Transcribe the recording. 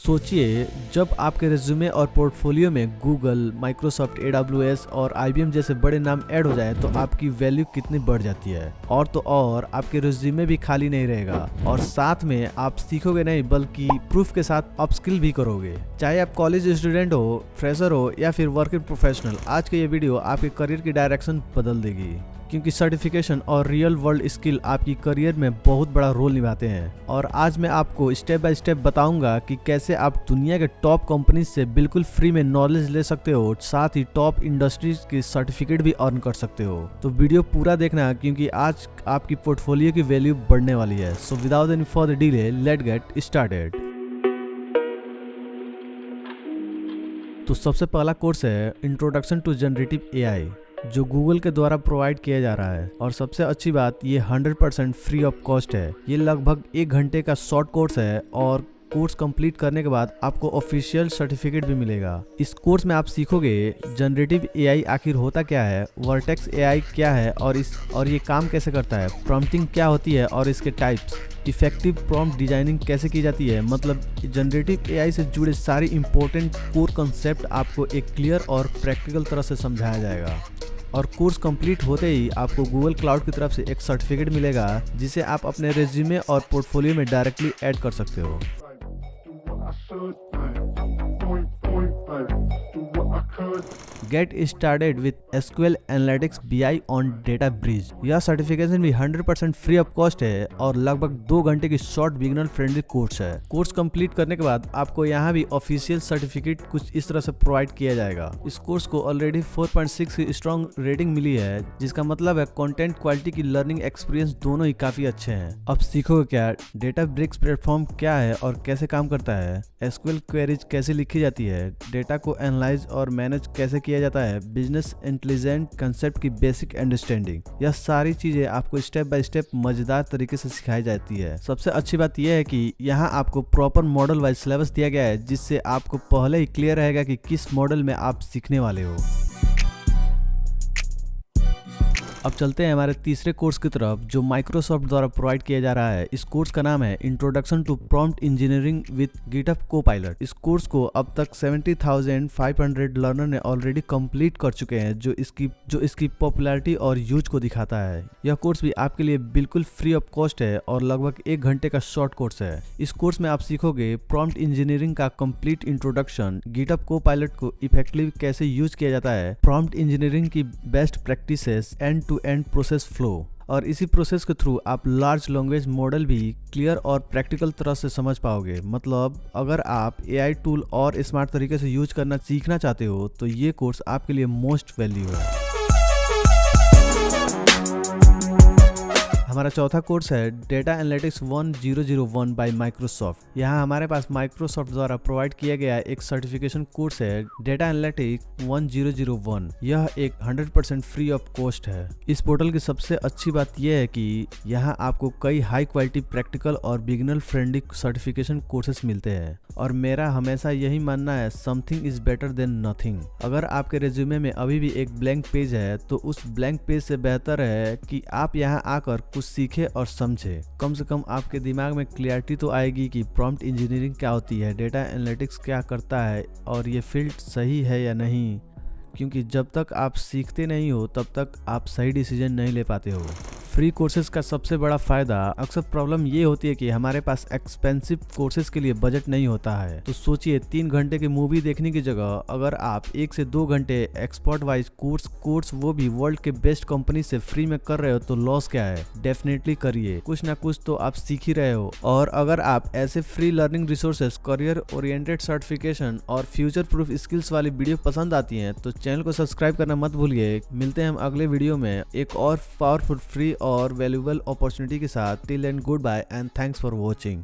सोचिए, जब आपके रिज्यूमे और पोर्टफोलियो में गूगल, माइक्रोसॉफ्ट, AWS और IBM जैसे बड़े नाम ऐड हो जाए तो आपकी वैल्यू कितनी बढ़ जाती है। और तो और आपके रिज्यूमे भी खाली नहीं रहेगा और साथ में आप सीखोगे नहीं बल्कि प्रूफ के साथ अपस्किल भी करोगे। चाहे आप कॉलेज स्टूडेंट हो, फ्रेशर हो या फिर वर्किंग प्रोफेशनल, आज का ये वीडियो आपके करियर की डायरेक्शन बदल देगी, क्योंकि सर्टिफिकेशन और रियल वर्ल्ड स्किल आपकी करियर में बहुत बड़ा रोल निभाते हैं। और आज मैं आपको स्टेप बाय स्टेप बताऊंगा कि कैसे आप दुनिया के टॉप कंपनी से बिल्कुल फ्री में नॉलेज ले सकते हो, साथ ही टॉप इंडस्ट्रीज की सर्टिफिकेट भी अर्न कर सकते हो। तो वीडियो पूरा देखना, क्योंकि आज आपकी पोर्टफोलियो की वैल्यू बढ़ने वाली है। So without any further delay, let's get started. तो सबसे पहला कोर्स है इंट्रोडक्शन टू जनरेटिव AI, जो गूगल के द्वारा प्रोवाइड किया जा रहा है। और सबसे अच्छी बात, ये 100% फ्री ऑफ कॉस्ट है। ये लगभग 1 घंटे का शॉर्ट कोर्स है और कोर्स कंप्लीट करने के बाद आपको ऑफिशियल सर्टिफिकेट भी मिलेगा। इस कोर्स में आप सीखोगे जनरेटिव AI आखिर होता क्या है, वर्टेक्स AI क्या है और ये काम कैसे करता है, प्रॉम्प्टिंग क्या होती है और इसके टाइप्स, इफेक्टिव प्रॉम्प्ट डिजाइनिंग कैसे की जाती है। मतलब जनरेटिव AI से जुड़े सारी इंपॉर्टेंट कोर कंसेप्ट आपको एक क्लियर और प्रैक्टिकल तरह से समझाया जाएगा। और कोर्स कंप्लीट होते ही आपको गूगल क्लाउड की तरफ से एक सर्टिफिकेट मिलेगा, जिसे आप अपने रिज्यूमे और पोर्टफोलियो में डायरेक्टली ऐड कर सकते हो। Get started with SQL analytics BI on DataBridge। यह सर्टिफिकेशन भी 100% फ्री ऑफ कॉस्ट है और लगभग 2 घंटे की शॉर्ट बिगिनर फ्रेंडली कोर्स है। कोर्स कंप्लीट करने के बाद आपको यहाँ भी ऑफिशियल सर्टिफिकेट कुछ इस तरह से प्रोवाइड किया जाएगा। इस कोर्स को ऑलरेडी 4.6 की स्ट्रॉन्ग रेटिंग मिली है, जिसका मतलब है कंटेंट क्वालिटी की लर्निंग एक्सपीरियंस दोनों ही काफी अच्छे हैं। अब सीखोगे क्या, DataBridge प्लेटफॉर्म क्या है और कैसे काम करता है, SQL क्वेरीज कैसे लिखी जाती है, डेटा को एनालाइज और मैनेज कैसे किया जाता है, बिजनेस इंटेलिजेंट कंसेप्ट की बेसिक अंडरस्टैंडिंग। यह सारी चीजें आपको स्टेप बाय स्टेप मजेदार तरीके से सिखाई जाती है। सबसे अच्छी बात यह है कि यहाँ आपको प्रॉपर मॉडल वाइज सिलेबस दिया गया है, जिससे आपको पहले ही क्लियर रहेगा कि किस मॉडल में आप सीखने वाले हो। अब चलते हैं हमारे तीसरे कोर्स की तरफ, जो माइक्रोसॉफ्ट द्वारा प्रोवाइड किया जा रहा है। इस कोर्स का नाम है introduction to prompt engineering with GitHub Copilot. इस कोर्स को अब तक 70,500 लर्नर ने ऑलरेडी कंप्लीट कर चुके हैं, जो इसकी पॉपुलैरिटी और यूज को दिखाता है। यह कोर्स भी आपके लिए बिल्कुल फ्री ऑफ कॉस्ट है और लगभग 1 घंटे का शॉर्ट कोर्स है। इस कोर्स में आप सीखोगे प्रॉम्प्ट इंजीनियरिंग का कंप्लीट इंट्रोडक्शन, गिटहब कोपायलट को इफेक्टिवली कैसे यूज किया जाता है, प्रॉम्प्ट इंजीनियरिंग की best practices, end to end process flow. और इसी प्रोसेस के थ्रू आप लार्ज लैंग्वेज मॉडल भी क्लियर और प्रैक्टिकल तरह से समझ पाओगे। मतलब अगर आप AI टूल और स्मार्ट तरीके से यूज करना सीखना चाहते हो तो ये कोर्स आपके लिए मोस्ट वैल्यू है। हमारा चौथा कोर्स है डेटा एनालिटिक्स 1001 बाय माइक्रोसॉफ्ट। यहाँ हमारे पास माइक्रोसॉफ्ट द्वारा प्रोवाइड किया गया एक सर्टिफिकेशन कोर्स है, डेटा एनालिटिक्स 1001। यह एक 100% फ्री ऑफ कॉस्ट है। इस पोर्टल की सबसे अच्छी बात यह है कि यहाँ आपको कई हाई क्वालिटी प्रैक्टिकल और बिगिनर फ्रेंडली सर्टिफिकेशन कोर्सेस मिलते हैं। और मेरा हमेशा यही मानना है, something is better than nothing. अगर आपके रिज्यूमे में अभी भी एक ब्लैंक पेज है तो उस ब्लैंक पेज से बेहतर है कि आप यहाँ आकर कुछ सीखे और समझे। कम से कम आपके दिमाग में क्लियरिटी तो आएगी कि प्रॉम्प्ट इंजीनियरिंग क्या होती है, डेटा एनालिटिक्स क्या करता है और ये फील्ड सही है या नहीं। क्योंकि जब तक आप सीखते नहीं हो तब तक आप सही डिसीजन नहीं ले पाते हो। फ्री कोर्सेज का सबसे बड़ा फायदा, अक्सर प्रॉब्लम ये होती है कि हमारे पास एक्सपेंसिव कोर्सेज के लिए बजट नहीं होता है। तो सोचिए, 3 घंटे की मूवी देखने की जगह अगर आप 1 से 2 घंटे एक्सपर्ट वाइज कोर्स वो भी वर्ल्ड के बेस्ट कंपनी से फ्री में कर रहे हो तो लॉस क्या है। डेफिनेटली करिए, कुछ ना कुछ तो आप सीख ही रहे हो। और अगर आप ऐसे free learning resources, career oriented certification और फ्यूचर प्रूफ स्किल्स वाली वीडियो पसंद आती हैं तो चैनल को सब्सक्राइब करना मत भूलिए। मिलते हैं हम अगले वीडियो में एक और पावरफुल फ्री और वैल्यूएबल अपॉर्चुनिटी के साथ। Till then, goodbye and thanks for watching.